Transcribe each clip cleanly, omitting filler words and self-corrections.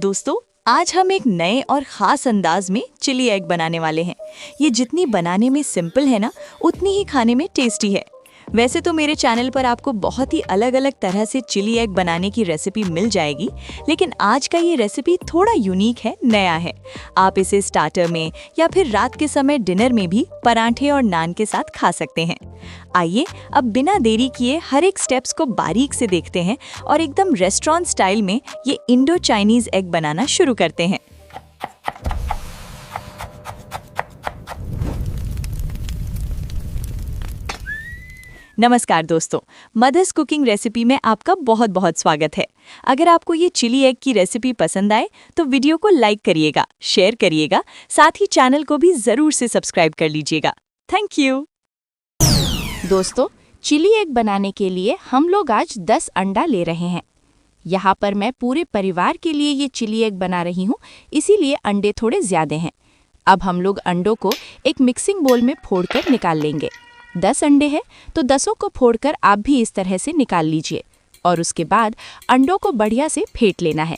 दोस्तों, आज हम एक नए और ख़ास अंदाज में चिली एग बनाने वाले हैं। ये जितनी बनाने में सिंपल है ना, उतनी ही खाने में टेस्टी है। वैसे तो मेरे चैनल पर आपको बहुत ही अलग-अलग तरह से चिली एग बनाने की रेसिपी मिल जाएगी, लेकिन आज का ये रेसिपी थोड़ा यूनिक है, नया है। आप इसे स्टार्टर में या फिर रात के समय डिनर में भी पराठे और नान के साथ खा सकते हैं। आइए अब बिना देरी किए हर एक स्टेप्स को बारीक से देखते हैं और एकदम रेस्टोरेंट स्टाइल में ये इंडो चाइनीज एग बनाना शुरू करते हैं। नमस्कार दोस्तों, मदर्स कुकिंग रेसिपी में आपका बहुत बहुत स्वागत है। अगर आपको ये चिली एग की रेसिपी पसंद आए तो वीडियो को लाइक करिएगा, शेयर करिएगा, साथ ही चैनल को भी ज़रूर से सब्सक्राइब कर लीजिएगा। Thank you. दोस्तों, चिली एग बनाने के लिए हम लोग आज 10 अंडा ले रहे हैं। यहाँ पर मैं पूरे परिवार के लिए ये चिली एग बना रही हूँ, इसीलिए अंडे थोड़े ज़्यादा हैं। अब हम लोग अंडों को एक मिक्सिंग बोल में फोड़कर निकाल लेंगे। 10 अंडे हैं तो 10 को फोड़कर आप भी इस तरह से निकाल लीजिए और उसके बाद अंडों को बढ़िया से फेंट लेना है।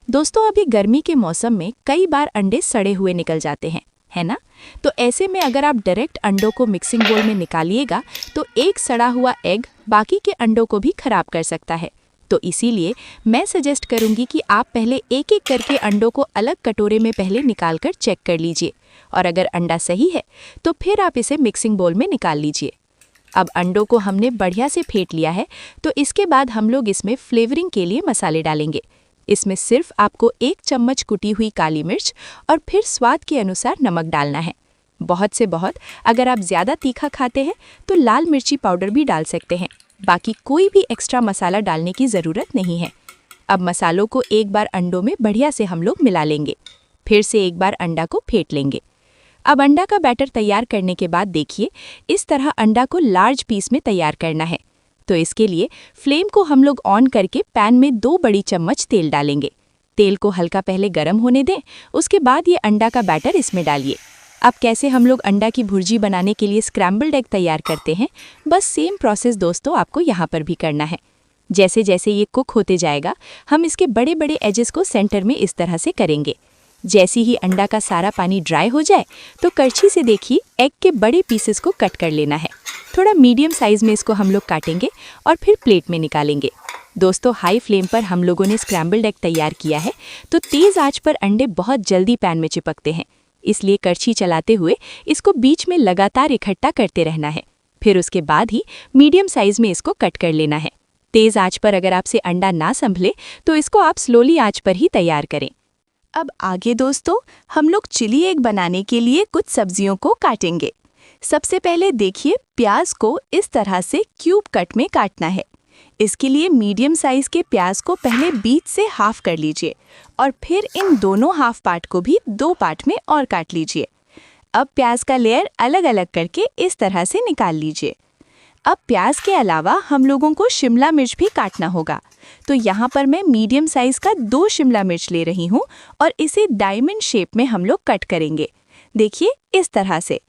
दोस्तों, अभी गर्मी के मौसम में कई बार अंडे सड़े हुए निकल जाते हैं, है ना? तो ऐसे में अगर आप डायरेक्ट अंडों को मिक्सिंग बोल में निकालिएगा तो एक सड़ा हुआ एग बाकी के अंडों को भी खराब कर सकता है। तो इसीलिए मैं सजेस्ट करूंगी कि आप पहले एक एक करके अंडों को अलग कटोरे में पहले निकाल कर चेक कर लीजिए और अगर अंडा सही है तो फिर आप इसे मिक्सिंग बोल में निकाल लीजिए। अब अंडों को हमने बढ़िया से फेंट लिया है, तो इसके बाद हम लोग इसमें फ्लेवरिंग के लिए मसाले डालेंगे। इसमें सिर्फ आपको 1 चम्मच कुटी हुई काली मिर्च और फिर स्वाद के अनुसार नमक डालना है। बहुत से बहुत अगर आप ज़्यादा तीखा खाते हैं तो लाल मिर्ची पाउडर भी डाल सकते हैं। बाकी कोई भी एक्स्ट्रा मसाला डालने की ज़रूरत नहीं है। अब मसालों को एक बार अंडों में बढ़िया से हम लोग मिला लेंगे। फिर से एक बार अंडा को फेंट लेंगे। अब अंडा का बैटर तैयार करने के बाद देखिए, इस तरह अंडा को लार्ज पीस में तैयार करना है। तो इसके लिए फ्लेम को हम लोग ऑन करके पैन में 2 बड़ी चम्मच तेल डालेंगे। तेल को हल्का पहले गर्म होने दें, उसके बाद ये अंडा का बैटर इसमें डालिए। अब कैसे हम लोग अंडा की भुर्जी बनाने के लिए स्क्रैम्बल्ड एग तैयार करते हैं, बस सेम प्रोसेस दोस्तों आपको यहाँ पर भी करना है। जैसे जैसे ये कुक होते जाएगा, हम इसके बड़े बड़े एजेस को सेंटर में इस तरह से करेंगे। जैसे ही अंडा का सारा पानी ड्राई हो जाए तो करछी से देखिए एग के बड़े पीसेस को कट कर लेना है। थोड़ा मीडियम साइज में इसको हम लोग काटेंगे और फिर प्लेट में निकालेंगे। दोस्तों, हाई फ्लेम पर हम लोगों ने स्क्रैम्बल्ड एग तैयार किया है, तो तेज़ आंच पर अंडे बहुत जल्दी पैन में चिपकते हैं, इसलिए करछी चलाते हुए इसको बीच में लगातार इकट्ठा करते रहना है। फिर उसके बाद ही मीडियम साइज में इसको कट कर लेना है। तेज़ आंच पर अगर आपसे अंडा ना संभले तो इसको आप स्लोली आंच पर ही तैयार करें। अब आगे दोस्तों, हम लोग चिली एग बनाने के लिए कुछ सब्जियों को काटेंगे। सबसे पहले देखिए, प्याज को इस तरह से क्यूब कट में काटना है। इसके लिए मीडियम साइज के प्याज को पहले बीच से हाफ कर लीजिए और फिर इन दोनों हाफ पार्ट को भी 2 पार्ट में और काट लीजिए। अब प्याज का लेयर अलग अलग करके इस तरह से निकाल लीजिए। अब प्याज के अलावा हम लोगों को शिमला मिर्च भी काटना होगा, तो यहाँ पर मैं मीडियम साइज का 2 शिमला मिर्च ले रही हूँ और इसे डायमंड शेप में हम लोग कट करेंगे। देखिए इस तरह से।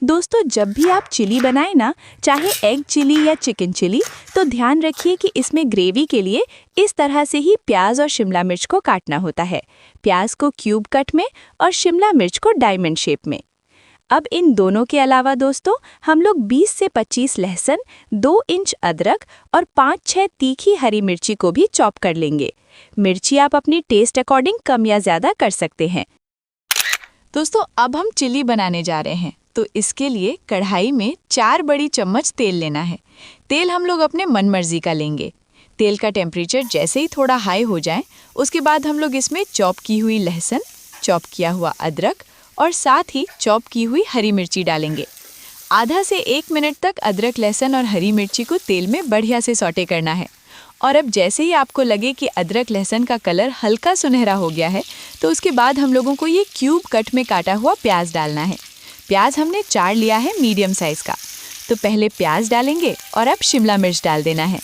दोस्तों, जब भी आप चिली बनाएं ना, चाहे एग चिली या चिकन चिली, तो ध्यान रखिए कि इसमें ग्रेवी के लिए इस तरह से ही प्याज और शिमला मिर्च को काटना होता है। प्याज को क्यूब कट में और शिमला मिर्च को डायमंड शेप में। अब इन दोनों के अलावा दोस्तों, हम लोग 20 से 25 लहसुन, 2 इंच अदरक और 5-6 तीखी हरी मिर्ची को भी चॉप कर लेंगे। मिर्ची आप अपनी टेस्ट अकॉर्डिंग कम या ज़्यादा कर सकते हैं। दोस्तों, अब हम चिली बनाने जा रहे हैं, तो इसके लिए कढ़ाई में 4 बड़ी चम्मच तेल लेना है। तेल हम लोग अपने मनमर्जी का लेंगे। तेल का टेम्परेचर जैसे ही थोड़ा हाई हो जाए, उसके बाद हम लोग इसमें चॉप की हुई लहसुन, चॉप किया हुआ अदरक और साथ ही चॉप की हुई हरी मिर्ची डालेंगे। आधा से 1 मिनट तक अदरक, लहसुन और हरी मिर्ची को तेल में बढ़िया से सौटे करना है। और अब जैसे ही आपको लगे कि अदरक लहसुन का कलर हल्का सुनहरा हो गया है, तो उसके बाद हम लोगों को ये क्यूब कट में काटा हुआ प्याज डालना है। प्याज हमने 4 लिया है मीडियम साइज़ का, तो पहले प्याज डालेंगे और अब शिमला मिर्च डाल देना है।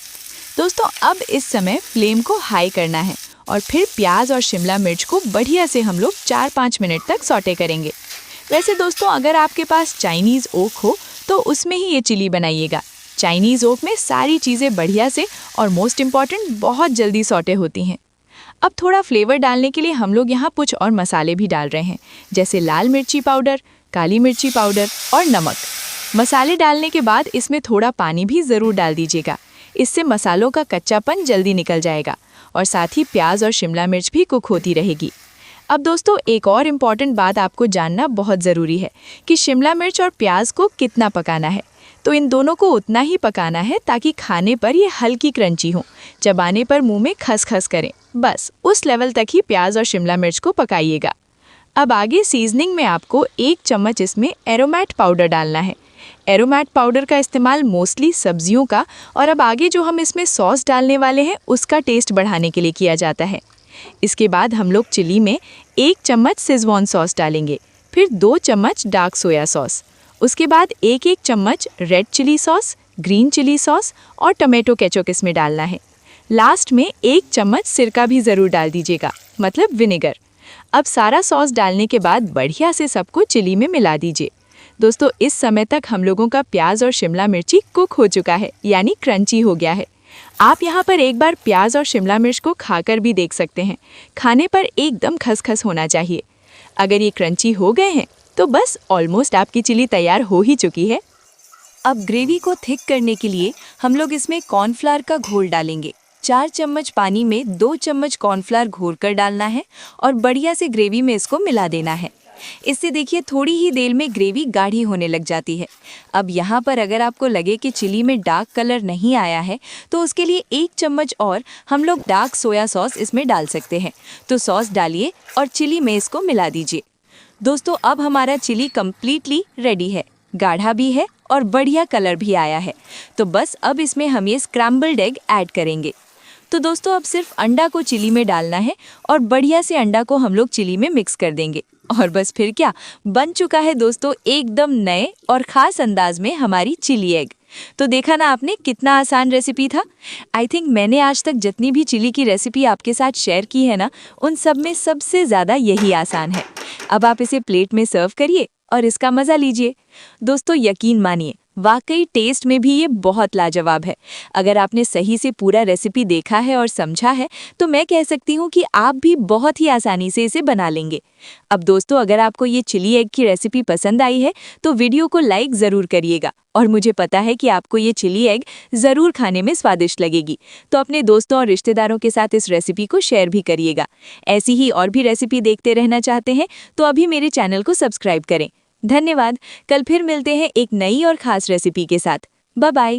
दोस्तों, अब इस समय फ्लेम को हाई करना है और फिर प्याज और शिमला मिर्च को बढ़िया से हम लोग 4-5 मिनट तक सौटे करेंगे। वैसे दोस्तों, अगर आपके पास चाइनीज़ ओक हो तो उसमें ही ये चिली बनाइएगा। चाइनीज़ ओक में सारी चीज़ें बढ़िया से और मोस्ट इम्पॉर्टेंट बहुत जल्दी सौटे होती हैं। अब थोड़ा फ्लेवर डालने के लिए हम लोग यहाँ कुछ और मसाले भी डाल रहे हैं, जैसे लाल मिर्ची पाउडर, काली मिर्ची पाउडर और नमक। मसाले डालने के बाद इसमें थोड़ा पानी भी ज़रूर डाल दीजिएगा, इससे मसालों का कच्चापन जल्दी निकल जाएगा और साथ ही प्याज और शिमला मिर्च भी कुक होती रहेगी। अब दोस्तों एक और इम्पॉर्टेंट बात आपको जानना बहुत ज़रूरी है कि शिमला मिर्च और प्याज को कितना पकाना है। तो इन दोनों को उतना ही पकाना है ताकि खाने पर ये हल्की क्रंची हो, चबाने पर मुंह में खसखस करें। बस उस लेवल तक ही प्याज और शिमला मिर्च को पकाइएगा। अब आगे सीजनिंग में आपको 1 चम्मच इसमें एरोमेट पाउडर डालना है। एरोमेट पाउडर का इस्तेमाल मोस्टली सब्जियों का और अब आगे जो हम इसमें सॉस डालने वाले हैं उसका टेस्ट बढ़ाने के लिए किया जाता है। इसके बाद हम लोग चिली में 1 चम्मच शेज़वान सॉस डालेंगे, फिर 2 चम्मच डार्क सोया सॉस, उसके बाद 1-1 चम्मच red chilli sauce, green chilli sauce और टमाटो केचप इसमें डालना है। लास्ट में 1 चम्मच सिरका भी ज़रूर डाल दीजिएगा, मतलब विनेगर। अब सारा सॉस डालने के बाद बढ़िया से सबको चिली में मिला दीजिए। दोस्तों इस समय तक हम लोगों का प्याज और शिमला मिर्ची कुक हो चुका है, यानी क्रंची हो गया है। आप यहाँ पर एक बार प्याज और शिमला मिर्च को खाकर भी देख सकते हैं। खाने पर एकदम खसखस होना चाहिए। अगर ये क्रंची हो गए हैं तो बस ऑलमोस्ट आपकी चिली तैयार हो ही चुकी है। अब ग्रेवी को थिक करने के लिए हम लोग इसमें कॉर्नफ्लावर का घोल डालेंगे। 4 चम्मच पानी में 2 चम्मच कॉर्नफ्लावर घोलकर डालना है और बढ़िया से ग्रेवी में इसको मिला देना है। इससे देखिए थोड़ी ही देर में ग्रेवी गाढ़ी होने लग जाती है। अब यहाँ पर अगर आपको लगे कि चिली में डार्क कलर नहीं आया है तो उसके लिए 1 चम्मच और हम लोग डार्क सोया सॉस इसमें डाल सकते हैं। तो सॉस डालिए और चिली में इसको मिला दीजिए। दोस्तों अब हमारा चिली कम्प्लीटली रेडी है, गाढ़ा भी है और बढ़िया कलर भी आया है। तो बस अब इसमें हम ये स्क्रैम्बल्ड एग ऐड करेंगे। तो दोस्तों अब सिर्फ अंडा को चिली में डालना है और बढ़िया से अंडा को हम लोग चिली में मिक्स कर देंगे और बस फिर क्या बन चुका है दोस्तों एकदम नए और ख़ास अंदाज में हमारी चिली एग। तो देखा ना आपने कितना आसान रेसिपी था। आई थिंक मैंने आज तक जितनी भी चिली की रेसिपी आपके साथ शेयर की है ना, उन सब में सबसे ज़्यादा यही आसान है। अब आप इसे प्लेट में सर्व करिए और इसका मज़ा लीजिए। दोस्तों यकीन मानिए वाकई टेस्ट में भी ये बहुत लाजवाब है। अगर आपने सही से पूरा रेसिपी देखा है और समझा है तो मैं कह सकती हूँ कि आप भी बहुत ही आसानी से इसे बना लेंगे। अब दोस्तों अगर आपको ये चिली एग की रेसिपी पसंद आई है तो वीडियो को लाइक ज़रूर करिएगा और मुझे पता है कि आपको ये चिली एग ज़रूर खाने में स्वादिष्ट लगेगी। तो अपने दोस्तों और रिश्तेदारों के साथ इस रेसिपी को शेयर भी करिएगा। ऐसी ही और भी रेसिपी देखते रहना चाहते हैं तो अभी मेरे चैनल को सब्सक्राइब करें। धन्यवाद। कल फिर मिलते हैं एक नई और ख़ास रेसिपी के साथ। Bye bye.